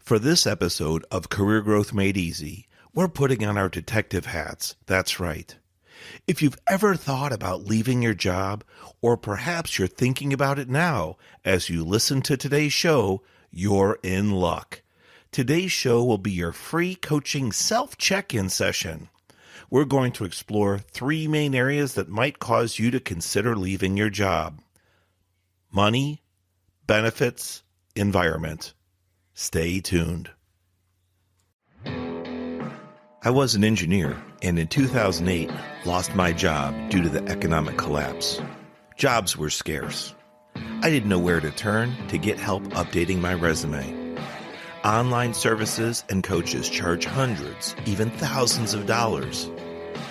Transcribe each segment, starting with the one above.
For this episode of Career Growth Made Easy, we're putting on our detective hats. That's right. If you've ever thought about leaving your job, or perhaps you're thinking about it now as you listen to today's show, you're in luck. Today's show will be your free coaching self-check-in session. We're going to explore three main areas that might cause you to consider leaving your job: money, benefits, environment. Stay tuned. I was an engineer and in 2008 lost my job due to the economic collapse. Jobs were scarce. I didn't know where to turn to get help updating my resume. Online services and coaches charge hundreds, even thousands of dollars.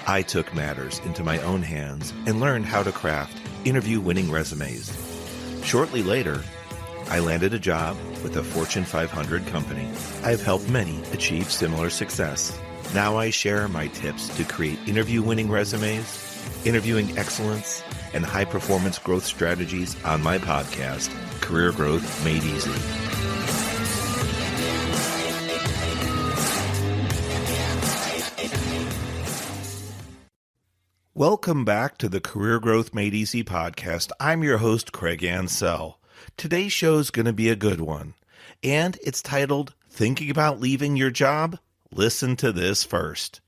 I took matters into my own hands and learned how to craft interview-winning resumes. Shortly later, I landed a job with a Fortune 500 company. I've helped many achieve similar success. Now I share my tips to create interview-winning resumes, interviewing excellence, and high-performance growth strategies on my podcast, Career Growth Made Easy. Welcome back to the Career Growth Made Easy podcast. I'm your host, Craig Ansell. Today's show is going to be a good one, and it's titled, Thinking About Leaving Your Job? Listen to this first.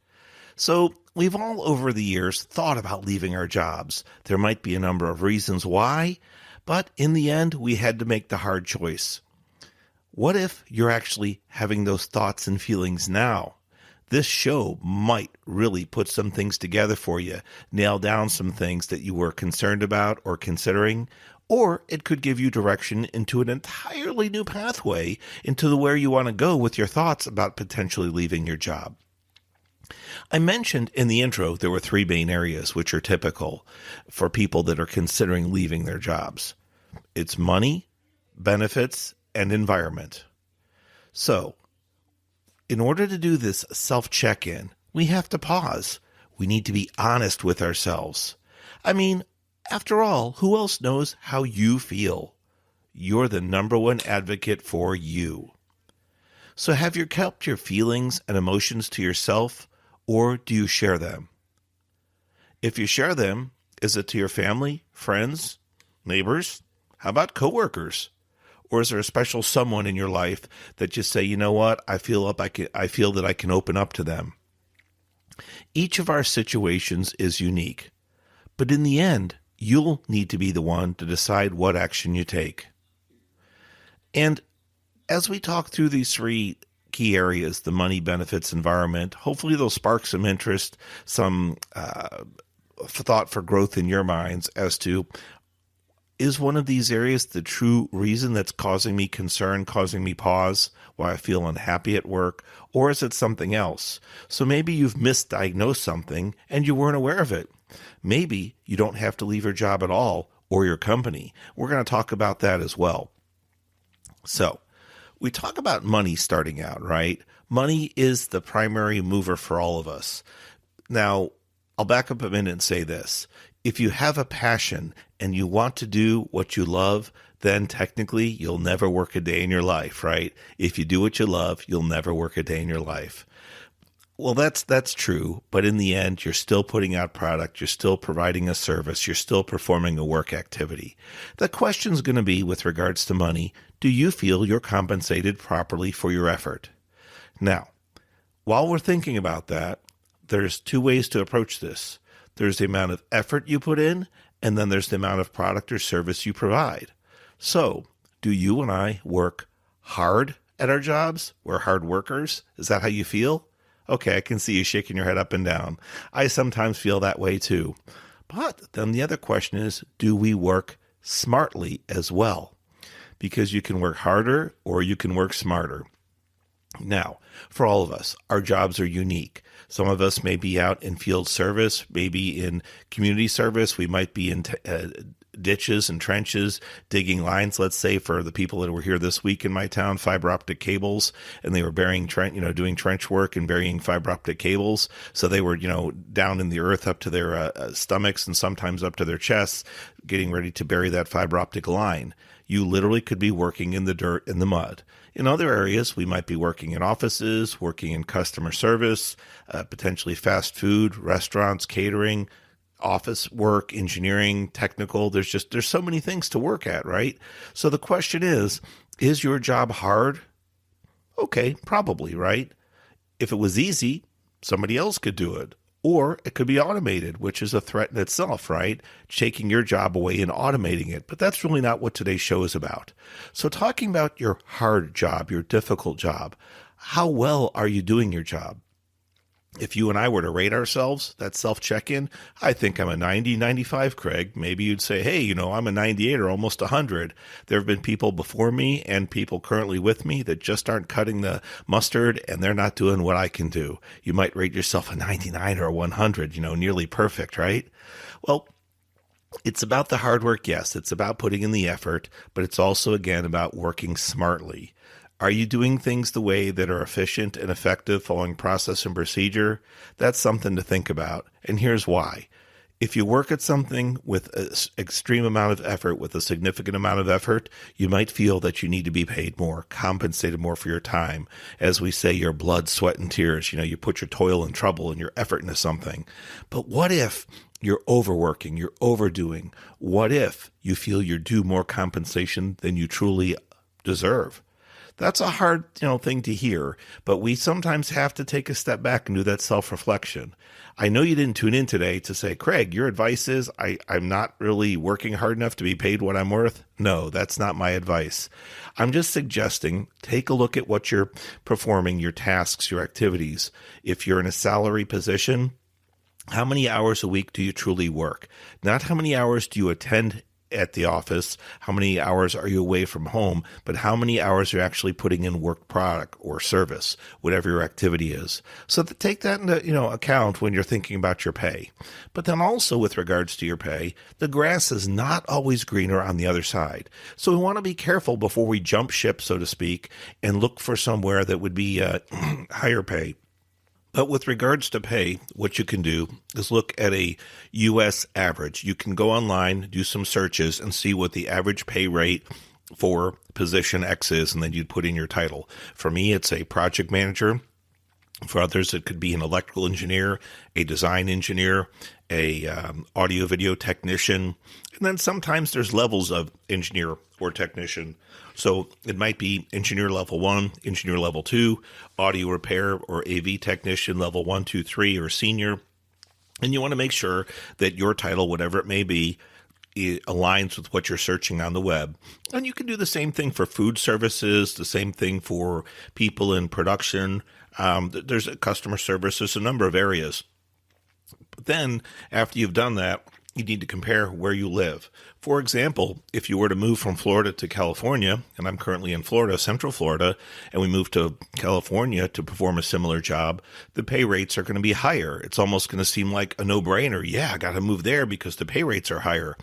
So, we've all over the years thought about leaving our jobs. There might be a number of reasons why, but in the end, we had to make the hard choice. What if you're actually having those thoughts and feelings now? This show might really put some things together for you, nail down some things that you were concerned about or considering, or it could give you direction into an entirely new pathway into where you want to go with your thoughts about potentially leaving your job. I mentioned in the intro there were three main areas which are typical for people that are considering leaving their jobs. It's money, benefits, and environment. So, in order to do this self-check-in, we have to pause. We need to be honest with ourselves. I mean, after all, who else knows how you feel? You're the number one advocate for you. So have you kept your feelings and emotions to yourself, or do you share them? If you share them, is it to your family, friends, neighbors? How about coworkers? Or is there a special someone in your life that you say, you know what, I feel that I can open up to them? Each of our situations is unique, but in the end, you'll need to be the one to decide what action you take. And as we talk through these three key areas, the money, benefits, environment, hopefully they'll spark some interest, some thought for growth in your minds as to, is one of these areas the true reason that's causing me concern, causing me pause, why I feel unhappy at work, or is it something else? So maybe you've misdiagnosed something and you weren't aware of it. Maybe you don't have to leave your job at all or your company. We're going to talk about that as well. So we talk about money starting out, right? Money is the primary mover for all of us. Now, I'll back up a minute and say this. If you have a passion and you want to do what you love, then technically you'll never work a day in your life, right? If you do what you love, you'll never work a day in your life. Well, that's true, but in the end, you're still putting out product, you're still providing a service, you're still performing a work activity. The question's going to be, with regards to money, do you feel you're compensated properly for your effort? Now, while we're thinking about that, there's two ways to approach this. There's the amount of effort you put in, and then there's the amount of product or service you provide. So, do you and I work hard at our jobs? We're hard workers? Is that how you feel? Okay, I can see you shaking your head up and down. I sometimes feel that way too. But then the other question is, do we work smartly as well? Because you can work harder or you can work smarter. Now, for all of us, our jobs are unique. Some of us may be out in field service, maybe in community service. We might be in ditches and trenches, digging lines, let's say, for the people that were here this week in my town, fiber optic cables, and they were burying doing trench work and burying fiber optic cables. So they were, down in the earth up to their stomachs and sometimes up to their chests, getting ready to bury that fiber optic line. You literally could be working in the dirt, in the mud. In other areas, we might be working in offices, working in customer service, potentially fast food, restaurants, catering, office work, engineering, technical. There's so many things to work at, right? So the question is your job hard? Okay, probably, right? If it was easy, somebody else could do it. Or it could be automated, which is a threat in itself, right? Taking your job away and automating it. But that's really not what today's show is about. So talking about your hard job, your difficult job, how well are you doing your job? If you and I were to rate ourselves, that self-check-in, I think I'm a 90, 95, Craig. Maybe you'd say, hey, I'm a 98 or almost 100. There have been people before me and people currently with me that just aren't cutting the mustard and they're not doing what I can do. You might rate yourself a 99 or a 100, nearly perfect, right? Well, it's about the hard work, yes. It's about putting in the effort, but it's also, again, about working smartly. Are you doing things the way that are efficient and effective, following process and procedure? That's something to think about. And here's why. If you work at something with an extreme amount of effort, with a significant amount of effort, you might feel that you need to be paid more, compensated more for your time. As we say, your blood, sweat, and tears. You put your toil and trouble and your effort into something. But what if you're overworking, you're overdoing? What if you feel you're due more compensation than you truly deserve? That's a hard, thing to hear, but we sometimes have to take a step back and do that self-reflection. I know you didn't tune in today to say, Craig, your advice is I'm not really working hard enough to be paid what I'm worth. No, that's not my advice. I'm just suggesting take a look at what you're performing, your tasks, your activities. If you're in a salary position, how many hours a week do you truly work? Not how many hours do you attend at the office, how many hours are you away from home, but how many hours you're actually putting in work product or service, whatever your activity is. So take that into account when you're thinking about your pay. But then also with regards to your pay, the grass is not always greener on the other side. So we want to be careful before we jump ship, so to speak, and look for somewhere that would be higher pay. But with regards to pay, what you can do is look at a U.S. average. You can go online, do some searches, and see what the average pay rate for position X is, and then you'd put in your title. For me, it's a project manager. For others, it could be an electrical engineer, a design engineer, a audio video technician, and then sometimes there's levels of engineer or technician. So it might be engineer level 1, engineer level 2, audio repair or AV technician level 1, 2, 3, or senior. And you want to make sure that your title, whatever it may be, it aligns with what you're searching on the web. And you can do the same thing for food services, the same thing for people in production. There's a customer service. There's a number of areas. But then after you've done that, you need to compare where you live. For example, if you were to move from Florida to California, and I'm currently in Florida, Central Florida, and we move to California to perform a similar job, the pay rates are going to be higher. It's almost going to seem like a no-brainer. Yeah, I got to move there because the pay rates are higher.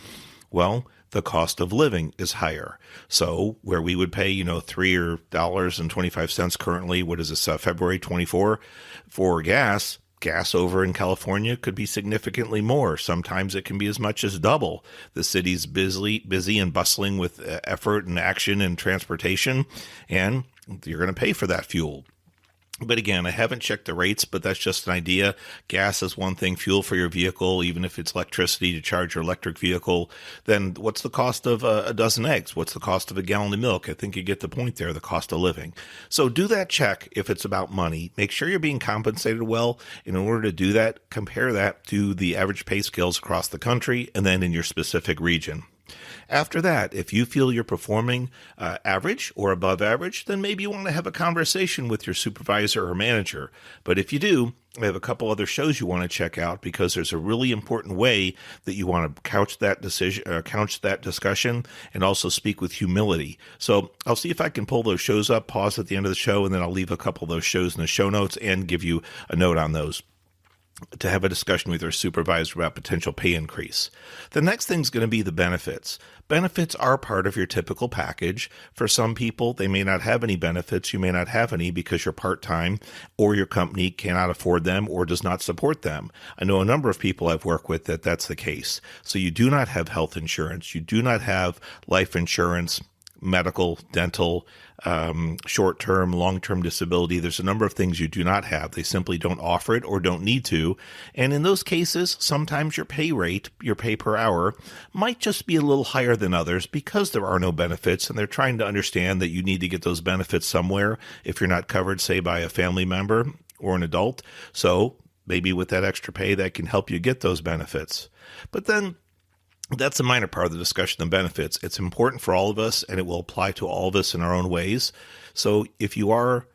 Well, the cost of living is higher. So where we would pay, $3.25 currently, what is this, February 24, for gas over in California could be significantly more. Sometimes it can be as much as double. The city's busy and bustling with effort and action and transportation, and you're going to pay for that fuel. But again, I haven't checked the rates, but that's just an idea. Gas is one thing, fuel for your vehicle, even if it's electricity to charge your electric vehicle. Then what's the cost of a dozen eggs? What's the cost of a gallon of milk? I think you get the point there, the cost of living. So do that check if it's about money. Make sure you're being compensated well. In order to do that, compare that to the average pay scales across the country and then in your specific region. After that, if you feel you're performing average or above average, then maybe you want to have a conversation with your supervisor or manager. But if you do, I have a couple other shows you want to check out because there's a really important way that you want to couch that discussion and also speak with humility. So I'll see if I can pull those shows up, pause at the end of the show, and then I'll leave a couple of those shows in the show notes and give you a note on those to have a discussion with your supervisor about potential pay increase. The next thing is going to be the benefits. Benefits are part of your typical package. For some people, they may not have any benefits. You may not have any because you're part-time or your company cannot afford them or does not support them. I know a number of people I've worked with that's the case. So you do not have health insurance. You do not have life insurance. medical, dental, short-term, long-term disability. There's a number of things you do not have. They simply don't offer it or don't need to. And in those cases, sometimes your pay rate, your pay per hour, might just be a little higher than others because there are no benefits, and they're trying to understand that you need to get those benefits somewhere if you're not covered, say, by a family member or an adult. So maybe with that extra pay, that can help you get those benefits. But then that's a minor part of the discussion of benefits. It's important for all of us, and it will apply to all of us in our own ways. So if you are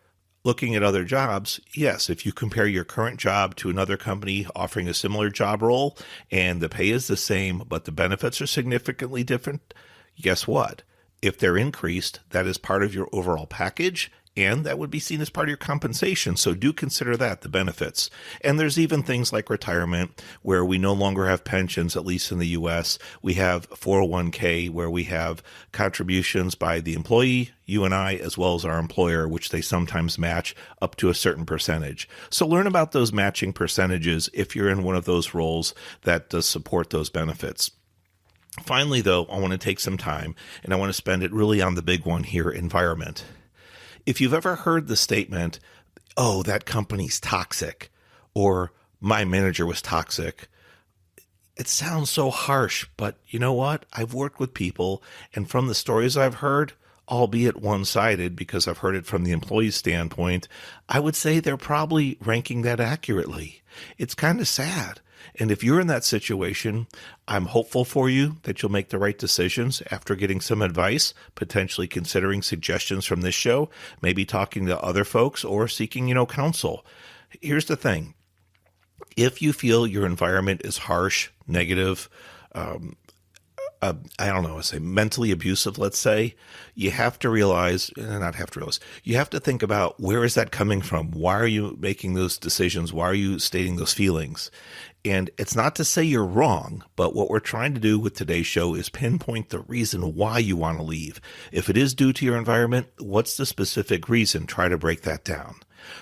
looking at other jobs, yes, if you compare your current job to another company offering a similar job role and the pay is the same, but the benefits are significantly different, guess what? If they're increased, that is part of your overall package, and that would be seen as part of your compensation. So do consider that, the benefits. And there's even things like retirement, where we no longer have pensions, at least in the U.S. We have 401k, where we have contributions by the employee, you and I, as well as our employer, which they sometimes match up to a certain percentage. So learn about those matching percentages if you're in one of those roles that does support those benefits. Finally, though, I want to take some time, and I want to spend it really on the big one here, environment. If you've ever heard the statement, oh, that company's toxic, or my manager was toxic, it sounds so harsh, but you know what? I've worked with people, and from the stories I've heard, albeit one-sided because I've heard it from the employee's standpoint, I would say they're probably ranking that accurately. It's kind of sad. And if you're in that situation, I'm hopeful for you that you'll make the right decisions after getting some advice, potentially considering suggestions from this show, maybe talking to other folks or seeking, counsel. Here's the thing. If you feel your environment is harsh, negative, mentally abusive, let's say, you have to you have to think about, where is that coming from? Why are you making those decisions? Why are you stating those feelings? And it's not to say you're wrong, but what we're trying to do with today's show is pinpoint the reason why you want to leave. If it is due to your environment, what's the specific reason? Try to break that down.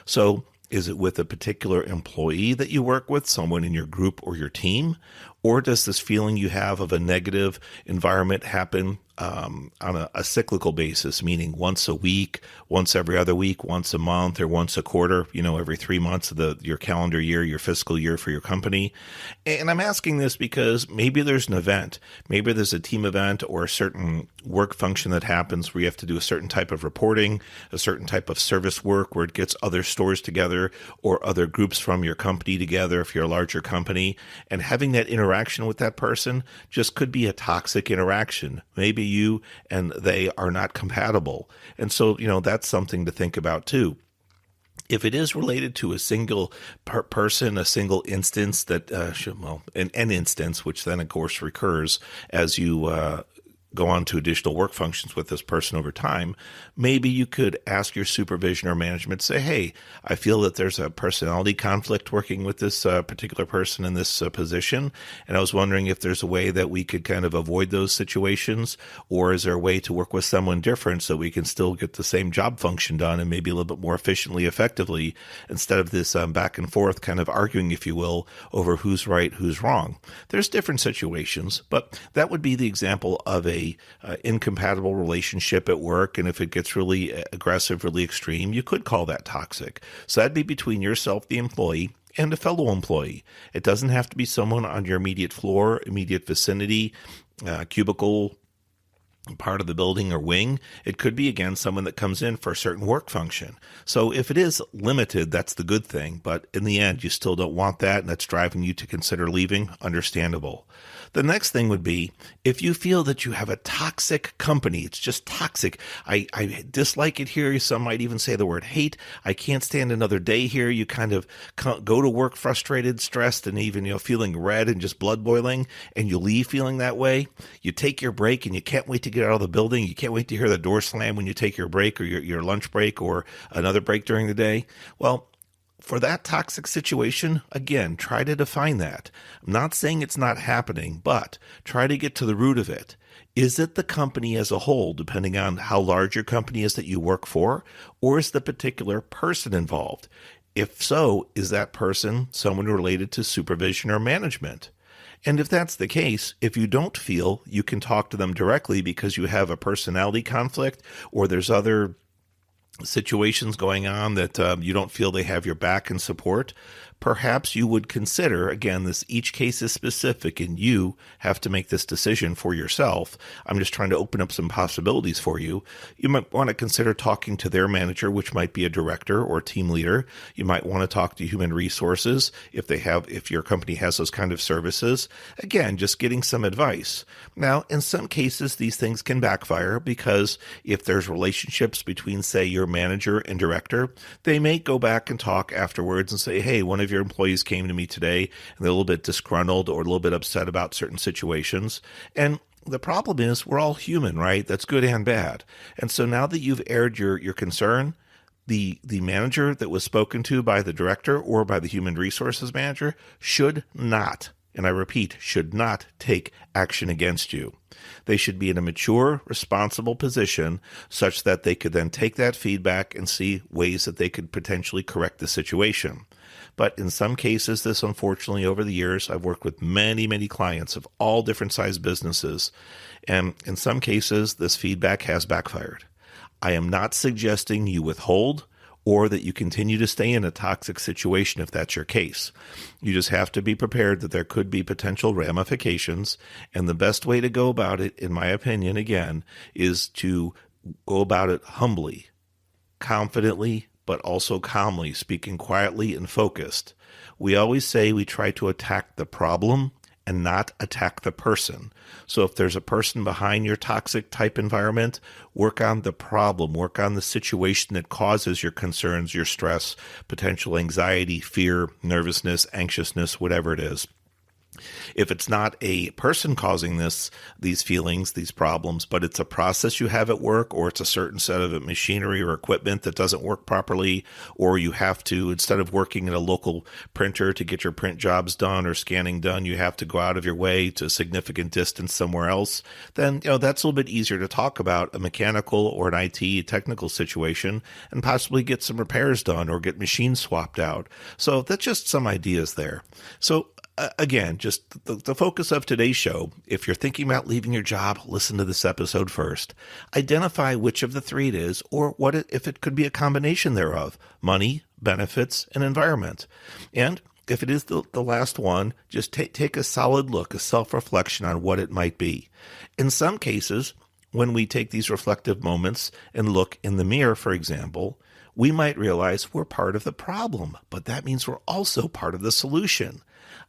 So is it with a particular employee that you work with, someone in your group or your team? Or does this feeling you have of a negative environment happen on a cyclical basis, meaning once a week, once every other week, once a month, or once a quarter, every 3 months of your calendar year, your fiscal year for your company? And I'm asking this because maybe there's an event, maybe there's a team event or a certain work function that happens where you have to do a certain type of reporting, a certain type of service work where it gets other stores together or other groups from your company together if you're a larger company, and having that interaction with that person just could be a toxic interaction. Maybe you and they are not compatible. And so, that's something to think about too. If it is related to a single person, a single instance an instance, which then of course recurs as you go on to additional work functions with this person over time, maybe you could ask your supervision or management, say, hey, I feel that there's a personality conflict working with this particular person in this position, and I was wondering if there's a way that we could kind of avoid those situations, or is there a way to work with someone different so we can still get the same job function done and maybe a little bit more efficiently, effectively, instead of this back and forth kind of arguing, if you will, over who's right, who's wrong. There's different situations, but that would be the example of a incompatible relationship at work, and if it gets really aggressive, really extreme, you could call that toxic. So that'd be between yourself, the employee, and a fellow employee. It doesn't have to be someone on your immediate floor, immediate vicinity, cubicle, part of the building or wing. It could be, again, someone that comes in for a certain work function. So if it is limited, that's the good thing. But in the end, you still don't want that, and that's driving you to consider leaving. Understandable. The next thing would be, if you feel that you have a toxic company, it's just toxic. I dislike it here. Some might even say the word hate. I can't stand another day here. You kind of go to work frustrated, stressed, and even, feeling red and just blood boiling, and you leave feeling that way. You take your break and you can't wait to get out of the building. You can't wait to hear the door slam when you take your break or your lunch break or another break during the day. Well, for that toxic situation, again, try to define that. I'm not saying it's not happening, but try to get to the root of it. Is it the company as a whole, depending on how large your company is that you work for, or is the particular person involved? If so, is that person someone related to supervision or management? And if that's the case, if you don't feel you can talk to them directly because you have a personality conflict or there's other situations going on that you don't feel they have your back and support, perhaps you would consider, again, this each case is specific and you have to make this decision for yourself. I'm just trying to open up some possibilities for you. You might want to consider talking to their manager, which might be a director or team leader. You might want to talk to human resources if your company has those kind of services. Again, just getting some advice. Now, in some cases, these things can backfire because if there's relationships between, say, your manager and director, they may go back and talk afterwards and say, hey, one of your employees came to me today and they're a little bit disgruntled or a little bit upset about certain situations. And the problem is we're all human, right? That's good and bad. And so now that you've aired your concern, the manager that was spoken to by the director or by the human resources manager should not, and I repeat, should not take action against you. They should be in a mature, responsible position such that they could then take that feedback and see ways that they could potentially correct the situation. But in some cases, this unfortunately over the years, I've worked with many, many clients of all different size businesses. And in some cases, this feedback has backfired. I am not suggesting you withhold or that you continue to stay in a toxic situation if that's your case. You just have to be prepared that there could be potential ramifications. And the best way to go about it, in my opinion, again, is to go about it humbly, confidently, but also calmly, speaking quietly and focused. We always say we try to attack the problem and not attack the person. So if there's a person behind your toxic type environment, work on the problem, work on the situation that causes your concerns, your stress, potential anxiety, fear, nervousness, anxiousness, whatever it is. If it's not a person causing these feelings, these problems, but it's a process you have at work, or it's a certain set of machinery or equipment that doesn't work properly, or you have to, instead of working at a local printer to get your print jobs done or scanning done, you have to go out of your way to a significant distance somewhere else, then that's a little bit easier to talk about a mechanical or an IT technical situation and possibly get some repairs done or get machines swapped out. So that's just some ideas there. So again, just the focus of today's show, if you're thinking about leaving your job, listen to this episode first. Identify which of the three it is, or if it could be a combination thereof: money, benefits, and environment. And if it is the last one, just take a solid look, a self-reflection on what it might be. In some cases, when we take these reflective moments and look in the mirror, for example, we might realize we're part of the problem, but that means we're also part of the solution.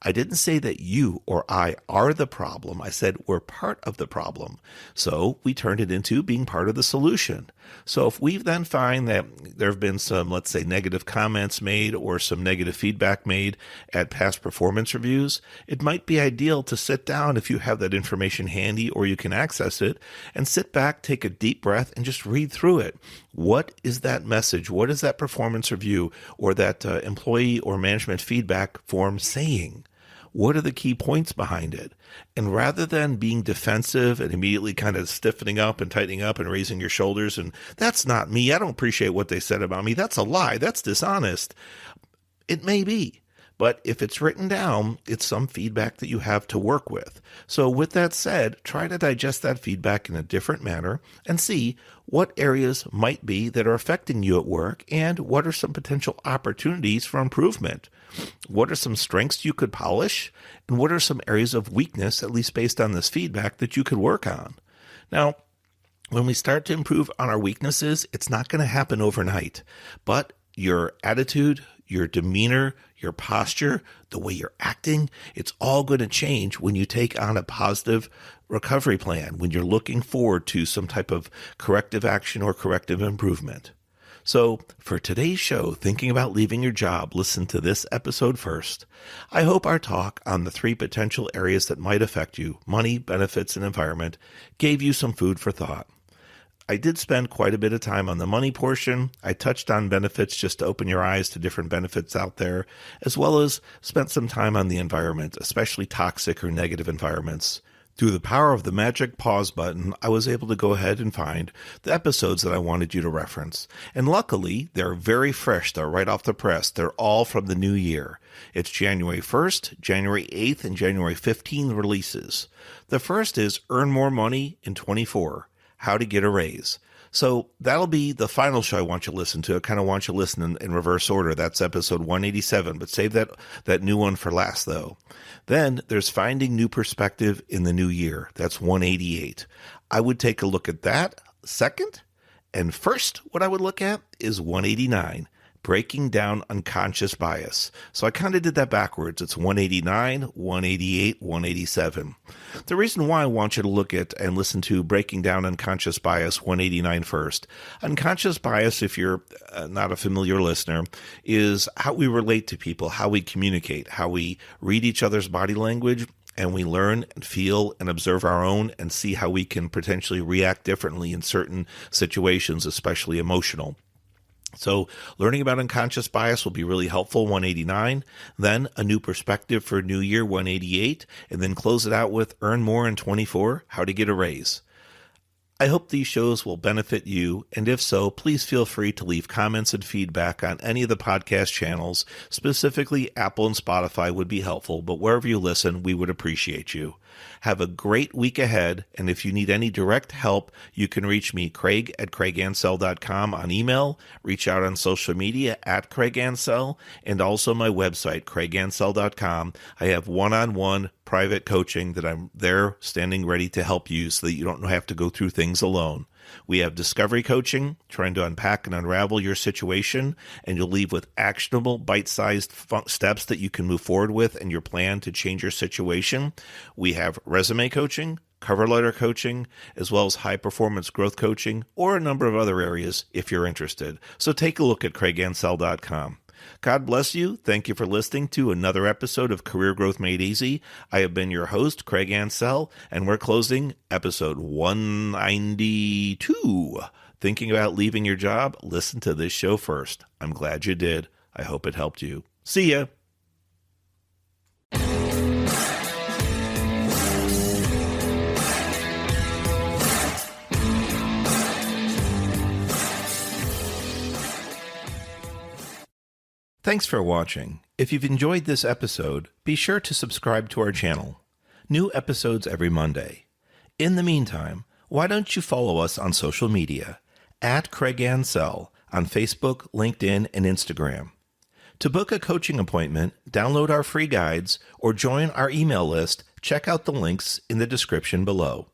I didn't say that you or I are the problem. I said we're part of the problem. So we turned it into being part of the solution. So if we then find that there have been some, let's say, negative comments made or some negative feedback made at past performance reviews, it might be ideal to sit down if you have that information handy or you can access it, and sit back, take a deep breath, and just read through it. What is that message? What is that performance review or that employee or management feedback form saying? What are the key points behind it? And rather than being defensive and immediately kind of stiffening up and tightening up and raising your shoulders and that's not me, I don't appreciate what they said about me, that's a lie, that's dishonest. It may be, but if it's written down, it's some feedback that you have to work with. So with that said, try to digest that feedback in a different manner and see what areas might be that are affecting you at work and what are some potential opportunities for improvement. What are some strengths you could polish, and what are some areas of weakness, at least based on this feedback, that you could work on? Now, when we start to improve on our weaknesses, it's not going to happen overnight, but your attitude, your demeanor, your posture, the way you're acting, it's all going to change when you take on a positive recovery plan, when you're looking forward to some type of corrective action or corrective improvement. So for today's show, thinking about leaving your job, listen to this episode first. I hope our talk on the three potential areas that might affect you, money, benefits, and environment, gave you some food for thought. I did spend quite a bit of time on the money portion. I touched on benefits just to open your eyes to different benefits out there, as well as spent some time on the environment, especially toxic or negative environments. Through the power of the magic pause button, I was able to go ahead and find the episodes that I wanted you to reference. And luckily, they're very fresh. They're right off the press. They're all from the new year. It's January 1st, January 8th, and January 15th releases. The first is Earn More Money in 24, How to Get a Raise. So that'll be the final show I want you to listen to. I kind of want you to listen in reverse order. That's episode 187, but save that new one for last, though. Then there's Finding New Perspective in the New Year. That's 188. I would take a look at that second. And first, what I would look at is 189. Breaking Down Unconscious Bias. So I kind of did that backwards. It's 189, 188, 187. The reason why I want you to look at and listen to Breaking Down Unconscious Bias 189 first. Unconscious bias, if you're not a familiar listener, is how we relate to people, how we communicate, how we read each other's body language, and we learn and feel and observe our own and see how we can potentially react differently in certain situations, especially emotional. So learning about unconscious bias will be really helpful, 189, then a new perspective for New Year, 188, and then close it out with Earn More in 24, How to Get a Raise. I hope these shows will benefit you, and if so, please feel free to leave comments and feedback on any of the podcast channels. Specifically, Apple and Spotify would be helpful, but wherever you listen, we would appreciate you. Have a great week ahead, and if you need any direct help, you can reach me, Craig at craigansell.com on email, reach out on social media at craigansell, and also my website, craigansell.com. I have one-on-one private coaching that I'm there standing ready to help you so that you don't have to go through things alone. We have discovery coaching, trying to unpack and unravel your situation, and you'll leave with actionable, bite-sized steps that you can move forward with in your plan to change your situation. We have resume coaching, cover letter coaching, as well as high-performance growth coaching, or a number of other areas if you're interested. So take a look at craigansell.com. God bless you. Thank you for listening to another episode of Career Growth Made Easy. I have been your host, Craig Ansell, and we're closing episode 192. Thinking about leaving your job? Listen to this show first. I'm glad you did. I hope it helped you. See ya. Thanks for watching. If you've enjoyed this episode, be sure to subscribe to our channel. New episodes every Monday. In the meantime, why don't you follow us on social media at Craig Ansell on Facebook, LinkedIn, and Instagram. To book a coaching appointment, download our free guides, or join our email list, check out the links in the description below.